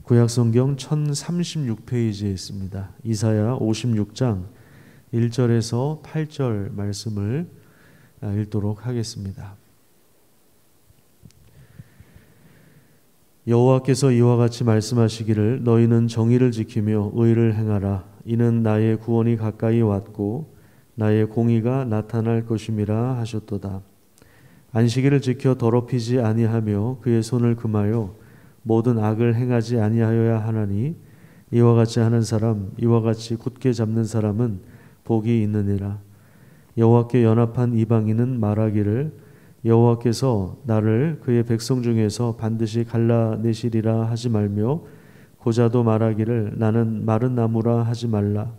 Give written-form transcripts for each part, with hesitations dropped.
구약성경 1036페이지에 있습니다. 이사야 56장 1절에서 8절 말씀을 읽도록 하겠습니다. 여호와께서 이와 같이 말씀하시기를 너희는 정의를 지키며 의를 행하라. 이는 나의 구원이 가까이 왔고 나의 공의가 나타날 것임이라 하셨도다. 안식일을 지켜 더럽히지 아니하며 그의 손을 금하여 모든 악을 행하지 아니하여야 하나니 이와 같이 하는 사람 이와 같이 굳게 잡는 사람은 복이 있느니라. 여호와께 연합한 이방인은 말하기를 여호와께서 나를 그의 백성 중에서 반드시 갈라내시리라 하지 말며 고자도 말하기를 나는 마른 나무라 하지 말라.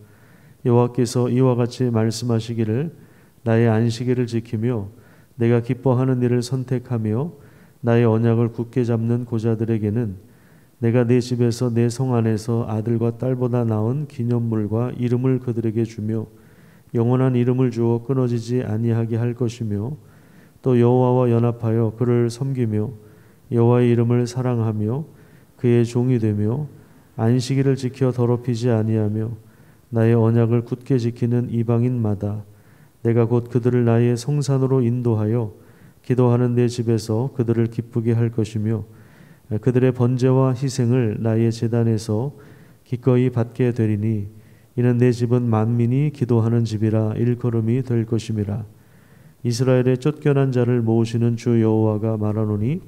여호와께서 이와 같이 말씀하시기를 나의 안식일을 지키며 내가 기뻐하는 일을 선택하며 나의 언약을 굳게 잡는 고자들에게는 내가 내 집에서 내 성 안에서 아들과 딸보다 나은 기념물과 이름을 그들에게 주며 영원한 이름을 주어 끊어지지 아니하게 할 것이며 또 여호와와 연합하여 그를 섬기며 여호와의 이름을 사랑하며 그의 종이 되며 안식일을 지켜 더럽히지 아니하며 나의 언약을 굳게 지키는 이방인마다 내가 곧 그들을 나의 성산으로 인도하여 기도하는 내 집에서 그들을 기쁘게 할 것이며 그들의 번제와 희생을 나의 제단에서 기꺼이 받게 되리니 이는 내 집은 만민이 기도하는 집이라 일컬음이 될 것임이라. 이스라엘의 쫓겨난 자를 모으시는 주 여호와가 말하노니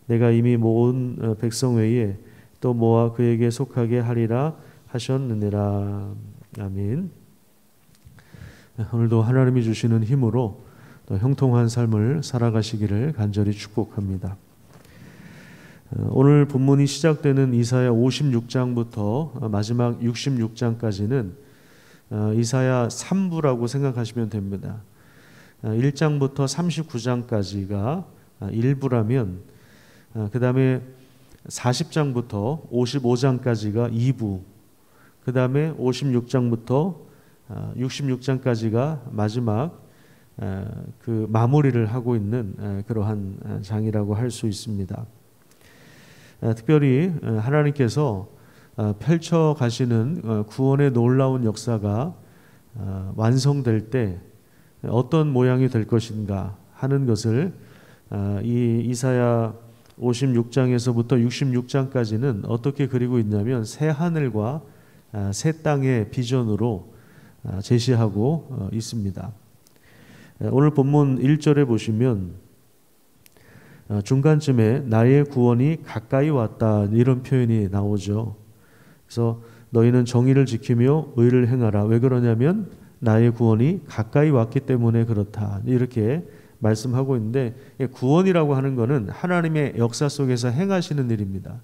내가 이미 모은 백성 외에 또 모아 그에게 속하게 하리라 하셨느니라. 아멘. 오늘도 하나님이 주시는 힘으로 또 형통한 삶을 살아가시기를 간절히 축복합니다. 오늘 본문이 시작되는 이사야 56장부터 마지막 66장까지는 이사야 3부라고 생각하시면 됩니다. 1장부터 39장까지가 1부라면 그 다음에 40장부터 55장까지가 2부, 그 다음에 56장부터 66장까지가 마지막 그 마무리를 하고 있는 그러한 장이라고 할 수 있습니다. 특별히 하나님께서 펼쳐 가시는 구원의 놀라운 역사가 완성될 때 어떤 모양이 될 것인가 하는 것을 이 이사야 56장에서부터 66장까지는 어떻게 그리고 있냐면 새 하늘과 새 땅의 비전으로 제시하고 있습니다. 오늘 본문 1절에 보시면 중간쯤에 나의 구원이 가까이 왔다 이런 표현이 나오죠. 그래서 너희는 정의를 지키며 의를 행하라. 왜 그러냐면 나의 구원이 가까이 왔기 때문에 그렇다 이렇게 말씀하고 있는데 구원이라고 하는 것은 하나님의 역사 속에서 행하시는 일입니다.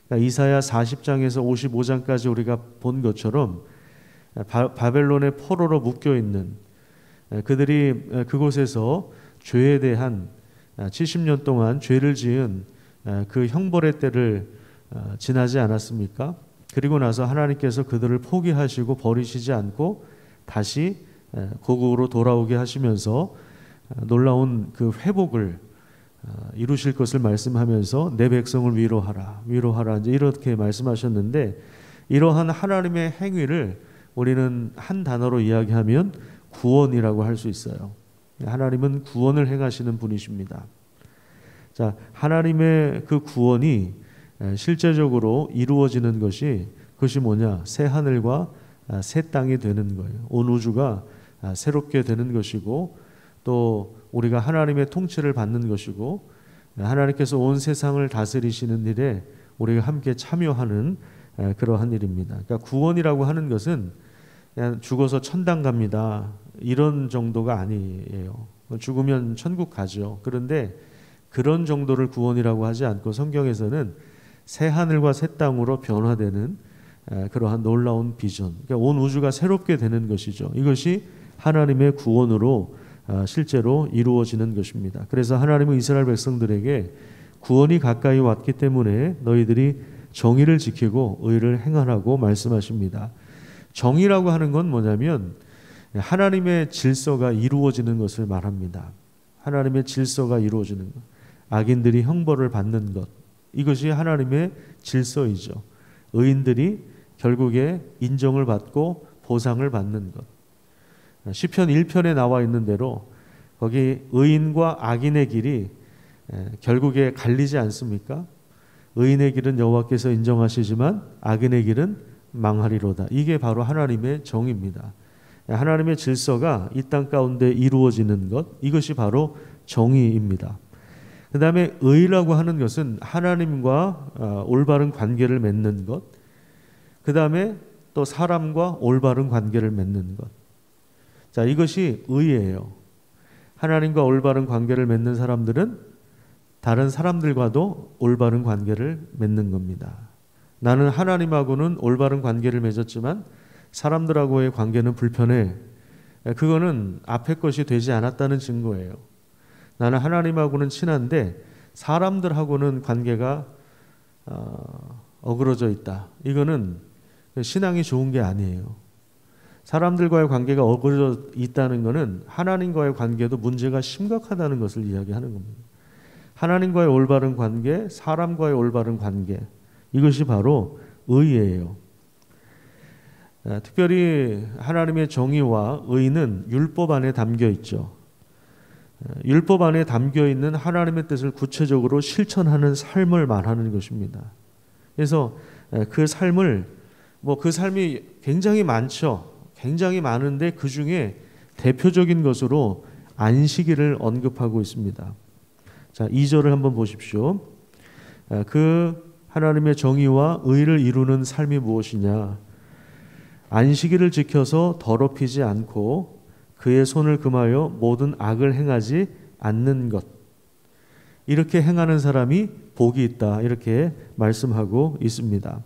그러니까 이사야 40장에서 55장까지 우리가 본 것처럼 바벨론의 포로로 묶여있는 그들이 그곳에서 죄에 대한 70년 동안 죄를 지은 그 형벌의 때를 지나지 않았습니까? 그리고 나서 하나님께서 그들을 포기하시고 버리시지 않고 다시 고국으로 돌아오게 하시면서 놀라운 그 회복을 이루실 것을 말씀하면서 내 백성을 위로하라 위로하라 이제 이렇게 말씀하셨는데 이러한 하나님의 행위를 우리는 한 단어로 이야기하면 구원이라고 할 수 있어요. 하나님은 구원을 행하시는 분이십니다. 자, 하나님의 그 구원이 실제적으로 이루어지는 그것이 뭐냐? 새 하늘과 새 땅이 되는 거예요. 온 우주가 새롭게 되는 것이고 또 우리가 하나님의 통치를 받는 것이고 하나님께서 온 세상을 다스리시는 일에 우리가 함께 참여하는 그러한 일입니다. 그러니까 구원이라고 하는 것은 그냥 죽어서 천당 갑니다. 이런 정도가 아니에요. 죽으면 천국 가죠. 그런데 그런 정도를 구원이라고 하지 않고 성경에서는 새 하늘과 새 땅으로 변화되는 그러한 놀라운 비전. 그러니까 온 우주가 새롭게 되는 것이죠. 이것이 하나님의 구원으로 실제로 이루어지는 것입니다. 그래서 하나님은 이스라엘 백성들에게 구원이 가까이 왔기 때문에 너희들이 정의를 지키고 의를 행하라고 말씀하십니다. 정의라고 하는 건 뭐냐면 하나님의 질서가 이루어지는 것을 말합니다. 하나님의 질서가 이루어지는 것. 악인들이 형벌을 받는 것. 이것이 하나님의 질서이죠. 의인들이 결국에 인정을 받고 보상을 받는 것. 시편 1편에 나와 있는 대로 거기 의인과 악인의 길이 결국에 갈리지 않습니까? 의인의 길은 여호와께서 인정하시지만 악인의 길은 망하리로다. 이게 바로 하나님의 정의입니다. 하나님의 질서가 이 땅 가운데 이루어지는 것, 이것이 바로 정의입니다. 그 다음에 의라고 하는 것은 하나님과 올바른 관계를 맺는 것, 그 다음에 또 사람과 올바른 관계를 맺는 것. 자, 이것이 의예요. 하나님과 올바른 관계를 맺는 사람들은 다른 사람들과도 올바른 관계를 맺는 겁니다. 나는 하나님하고는 올바른 관계를 맺었지만 사람들하고의 관계는 불편해. 그거는 앞에 것이 되지 않았다는 증거예요. 나는 하나님하고는 친한데 사람들하고는 관계가 어그러져 있다. 이거는 신앙이 좋은 게 아니에요. 사람들과의 관계가 어그러져 있다는 것은 하나님과의 관계도 문제가 심각하다는 것을 이야기하는 겁니다. 하나님과의 올바른 관계, 사람과의 올바른 관계, 이것이 바로 의예요. 특별히 하나님의 정의와 의는 율법 안에 담겨 있죠. 율법 안에 담겨 있는 하나님의 뜻을 구체적으로 실천하는 삶을 말하는 것입니다. 그래서 그 삶이 굉장히 많죠. 굉장히 많은데 그 중에 대표적인 것으로 안식일을 언급하고 있습니다. 자, 2절을 한번 보십시오. 그 하나님의 정의와 의를 이루는 삶이 무엇이냐? 안식일을 지켜서 더럽히지 않고 그의 손을 금하여 모든 악을 행하지 않는 것. 이렇게 행하는 사람이 복이 있다. 이렇게 말씀하고 있습니다.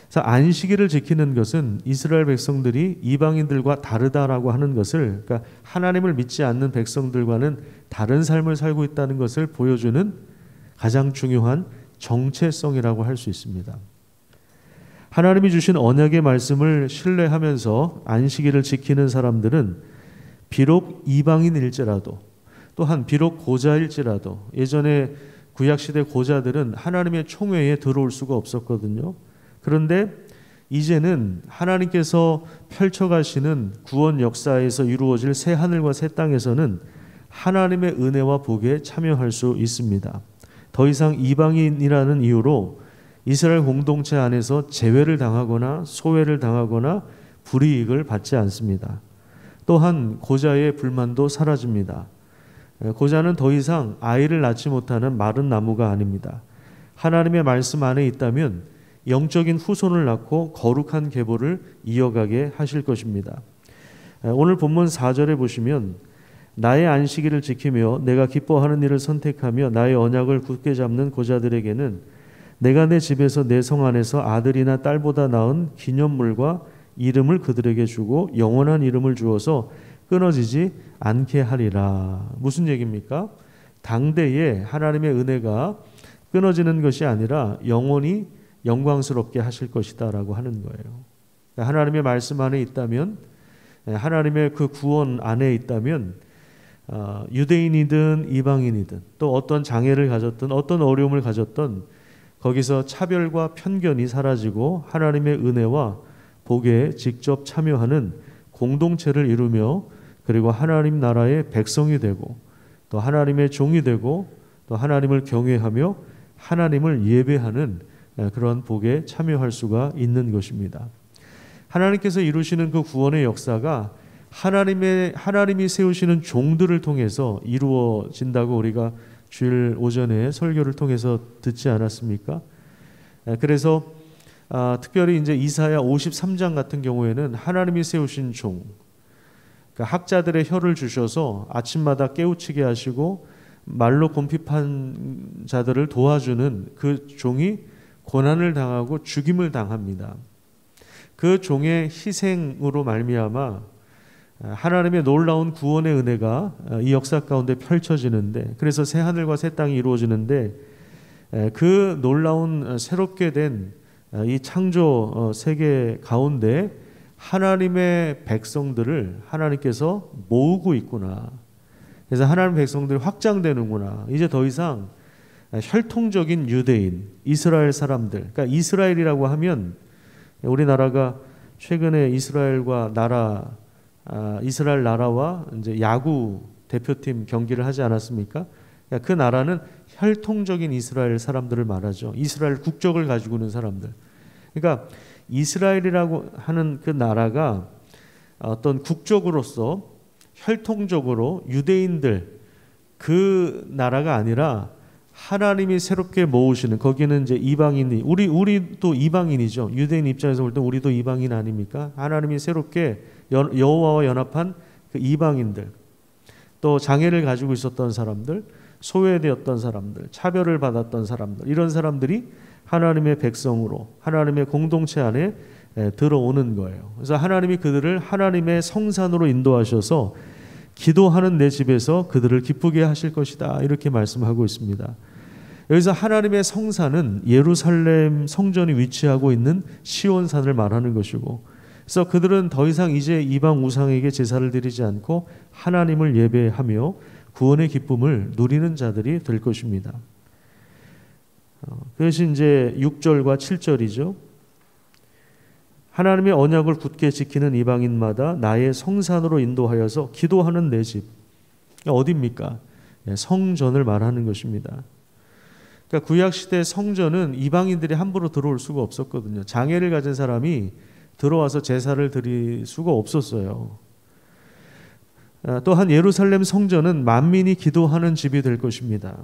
자, 안식일을 지키는 것은 이스라엘 백성들이 이방인들과 다르다라고 하는 것을, 그러니까 하나님을 믿지 않는 백성들과는 다른 삶을 살고 있다는 것을 보여주는 가장 중요한 정체성이라고 할 수 있습니다. 하나님이 주신 언약의 말씀을 신뢰하면서 안식일을 지키는 사람들은 비록 이방인일지라도, 또한 비록 고자일지라도, 예전에 구약시대 고자들은 하나님의 총회에 들어올 수가 없었거든요. 그런데 이제는 하나님께서 펼쳐가시는 구원 역사에서 이루어질 새 하늘과 새 땅에서는 하나님의 은혜와 복에 참여할 수 있습니다. 더 이상 이방인이라는 이유로 이스라엘 공동체 안에서 제외를 당하거나 소외를 당하거나 불이익을 받지 않습니다. 또한 고자의 불만도 사라집니다. 고자는 더 이상 아이를 낳지 못하는 마른 나무가 아닙니다. 하나님의 말씀 안에 있다면 영적인 후손을 낳고 거룩한 계보를 이어가게 하실 것입니다. 오늘 본문 4절에 보시면 나의 안식일을 지키며 내가 기뻐하는 일을 선택하며 나의 언약을 굳게 잡는 고자들에게는 내가 내 집에서 내 성 안에서 아들이나 딸보다 나은 기념물과 이름을 그들에게 주고 영원한 이름을 주어서 끊어지지 않게 하리라. 무슨 얘기입니까? 당대에 하나님의 은혜가 끊어지는 것이 아니라 영원히 영광스럽게 하실 것이다 라고 하는 거예요. 하나님의 말씀 안에 있다면, 하나님의 그 구원 안에 있다면 유대인이든 이방인이든 또 어떤 장애를 가졌든 어떤 어려움을 가졌든 거기서 차별과 편견이 사라지고 하나님의 은혜와 복에 직접 참여하는 공동체를 이루며 그리고 하나님 나라의 백성이 되고 또 하나님의 종이 되고 또 하나님을 경외하며 하나님을 예배하는 그런 복에 참여할 수가 있는 것입니다. 하나님께서 이루시는 그 구원의 역사가 하나님이 세우시는 종들을 통해서 이루어진다고 우리가 주일 오전에 설교를 통해서 듣지 않았습니까? 그래서 특별히 이제 이사야 53장 같은 경우에는 하나님이 세우신 종, 그러니까 학자들의 혀를 주셔서 아침마다 깨우치게 하시고 말로 곰핍한 자들을 도와주는 그 종이 고난을 당하고 죽임을 당합니다. 그 종의 희생으로 말미암아 하나님의 놀라운 구원의 은혜가 이 역사 가운데 펼쳐지는데, 그래서 새 하늘과 새 땅이 이루어지는데 그 놀라운 새롭게 된 이 창조 세계 가운데 하나님의 백성들을 하나님께서 모으고 있구나. 그래서 하나님의 백성들이 확장되는구나. 이제 더 이상 혈통적인 유대인, 이스라엘 사람들. 그러니까 이스라엘이라고 하면 우리나라가 최근에 이스라엘 나라와 이제 야구 대표팀 경기를 하지 않았습니까? 그러니까 그 나라는 혈통적인 이스라엘 사람들을 말하죠. 이스라엘 국적을 가지고 있는 사람들. 그러니까 이스라엘이라고 하는 그 나라가 어떤 국적으로서 혈통적으로 유대인들 그 나라가 아니라 하나님이 새롭게 모으시는, 거기는 이제 이방인이, 우리도 이방인이죠. 유대인 입장에서 볼 때 우리도 이방인 아닙니까? 하나님이 새롭게 여호와와 연합한 그 이방인들, 또 장애를 가지고 있었던 사람들, 소외되었던 사람들, 차별을 받았던 사람들, 이런 사람들이 하나님의 백성으로 하나님의 공동체 안에 들어오는 거예요. 그래서 하나님이 그들을 하나님의 성산으로 인도하셔서 기도하는 내 집에서 그들을 기쁘게 하실 것이다, 이렇게 말씀하고 있습니다. 여기서 하나님의 성산은 예루살렘 성전이 위치하고 있는 시온산을 말하는 것이고, 그래서 그들은 더 이상 이제 이방 우상에게 제사를 드리지 않고 하나님을 예배하며 구원의 기쁨을 누리는 자들이 될 것입니다. 그것이 이제 6절과 7절이죠. 하나님의 언약을 굳게 지키는 이방인마다 나의 성산으로 인도하여서 기도하는 내 집. 어디입니까? 성전을 말하는 것입니다. 그러니까 구약시대 성전은 이방인들이 함부로 들어올 수가 없었거든요. 장애를 가진 사람이 들어와서 제사를 드릴 수가 없었어요. 또한 예루살렘 성전은 만민이 기도하는 집이 될 것입니다.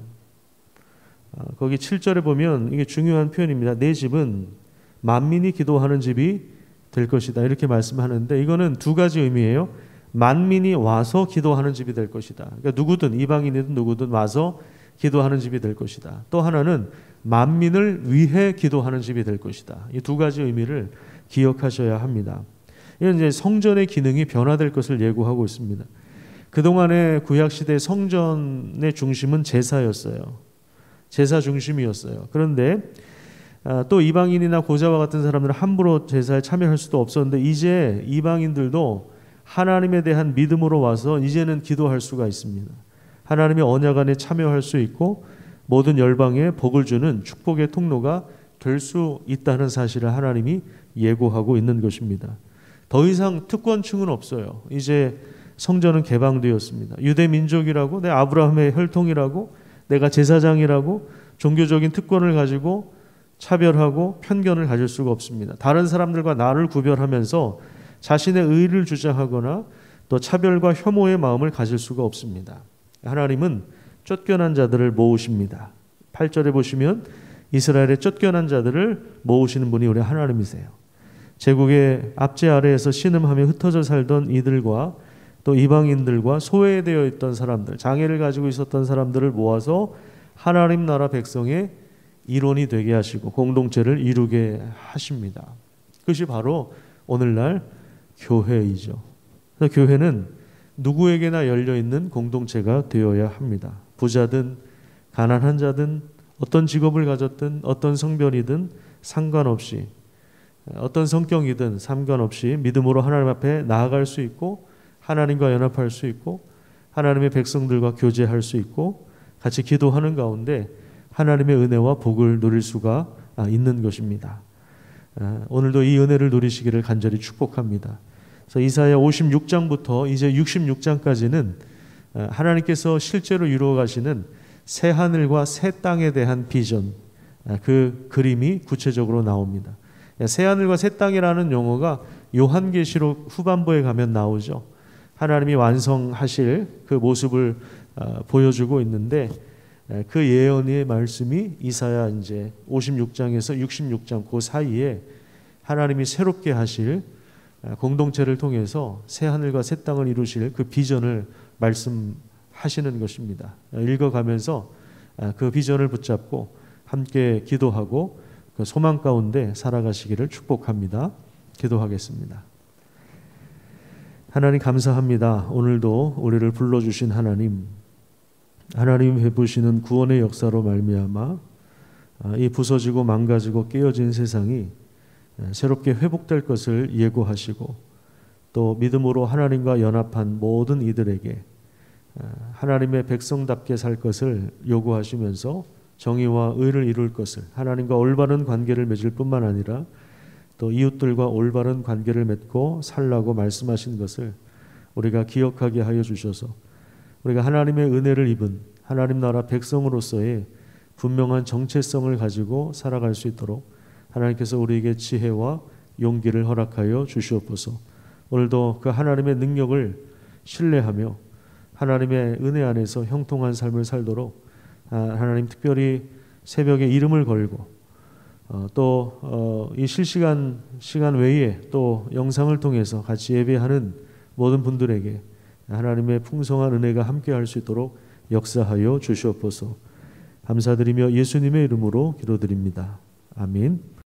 거기 7절에 보면 이게 중요한 표현입니다. 내 집은 만민이 기도하는 집이 될 것이다, 이렇게 말씀하는데, 이거는 두 가지 의미예요. 만민이 와서 기도하는 집이 될 것이다. 그러니까 누구든, 이방인이든 누구든 와서 기도하는 집이 될 것이다. 또 하나는 만민을 위해 기도하는 집이 될 것이다. 이 두 가지 의미를 기억하셔야 합니다. 이건 이제 성전의 기능이 변화될 것을 예고하고 있습니다. 그동안의 구약시대 성전의 중심은 제사였어요. 제사 중심이었어요. 그런데 또 이방인이나 고자와 같은 사람들은 함부로 제사에 참여할 수도 없었는데, 이제 이방인들도 하나님에 대한 믿음으로 와서 이제는 기도할 수가 있습니다. 하나님의 언약 안에 참여할 수 있고 모든 열방에 복을 주는 축복의 통로가 될 수 있다는 사실을 하나님이 예고하고 있는 것입니다. 더 이상 특권층은 없어요. 이제 성전은 개방되었습니다. 유대 민족이라고, 내 아브라함의 혈통이라고, 내가 제사장이라고 종교적인 특권을 가지고 차별하고 편견을 가질 수가 없습니다. 다른 사람들과 나를 구별하면서 자신의 의를 주장하거나 또 차별과 혐오의 마음을 가질 수가 없습니다. 하나님은 쫓겨난 자들을 모으십니다. 8절에 보시면 이스라엘의 쫓겨난 자들을 모으시는 분이 우리 하나님이세요. 제국의 압제 아래에서 신음하며 흩어져 살던 이들과 또 이방인들과 소외되어 있던 사람들, 장애를 가지고 있었던 사람들을 모아서 하나님 나라 백성의 일원이 되게 하시고 공동체를 이루게 하십니다. 그것이 바로 오늘날 교회이죠. 교회는 누구에게나 열려있는 공동체가 되어야 합니다. 부자든 가난한 자든 어떤 직업을 가졌든 어떤 성별이든 상관없이, 어떤 성격이든 상관없이 믿음으로 하나님 앞에 나아갈 수 있고 하나님과 연합할 수 있고 하나님의 백성들과 교제할 수 있고 같이 기도하는 가운데 하나님의 은혜와 복을 누릴 수가 있는 것입니다. 오늘도 이 은혜를 누리시기를 간절히 축복합니다. 그래서 이사야 56장부터 이제 66장까지는 하나님께서 실제로 이루어 가시는 새 하늘과 새 땅에 대한 비전, 그 그림이 구체적으로 나옵니다. 새 하늘과 새 땅이라는 용어가 요한계시록 후반부에 가면 나오죠. 하나님이 완성하실 그 모습을 보여주고 있는데, 그 예언의 말씀이 이사야 이제 56장에서 66장 그 사이에 하나님이 새롭게 하실 공동체를 통해서 새 하늘과 새 땅을 이루실 그 비전을 말씀하시는 것입니다. 읽어가면서 그 비전을 붙잡고 함께 기도하고 그 소망 가운데 살아가시기를 축복합니다. 기도하겠습니다. 하나님 감사합니다. 오늘도 우리를 불러주신 하나님 베푸시는 구원의 역사로 말미암아 이 부서지고 망가지고 깨어진 세상이 새롭게 회복될 것을 예고하시고 또 믿음으로 하나님과 연합한 모든 이들에게 하나님의 백성답게 살 것을 요구하시면서 정의와 의를 이룰 것을, 하나님과 올바른 관계를 맺을 뿐만 아니라 또 이웃들과 올바른 관계를 맺고 살라고 말씀하신 것을 우리가 기억하게 하여 주셔서 우리가 하나님의 은혜를 입은 하나님 나라 백성으로서의 분명한 정체성을 가지고 살아갈 수 있도록 하나님께서 우리에게 지혜와 용기를 허락하여 주시옵소서. 오늘도 그 하나님의 능력을 신뢰하며 하나님의 은혜 안에서 형통한 삶을 살도록 하나님 특별히 새벽에 이름을 걸고 또 이 실시간 시간 외에 또 영상을 통해서 같이 예배하는 모든 분들에게 하나님의 풍성한 은혜가 함께할 수 있도록 역사하여 주시옵소서. 감사드리며 예수님의 이름으로 기도드립니다. 아멘.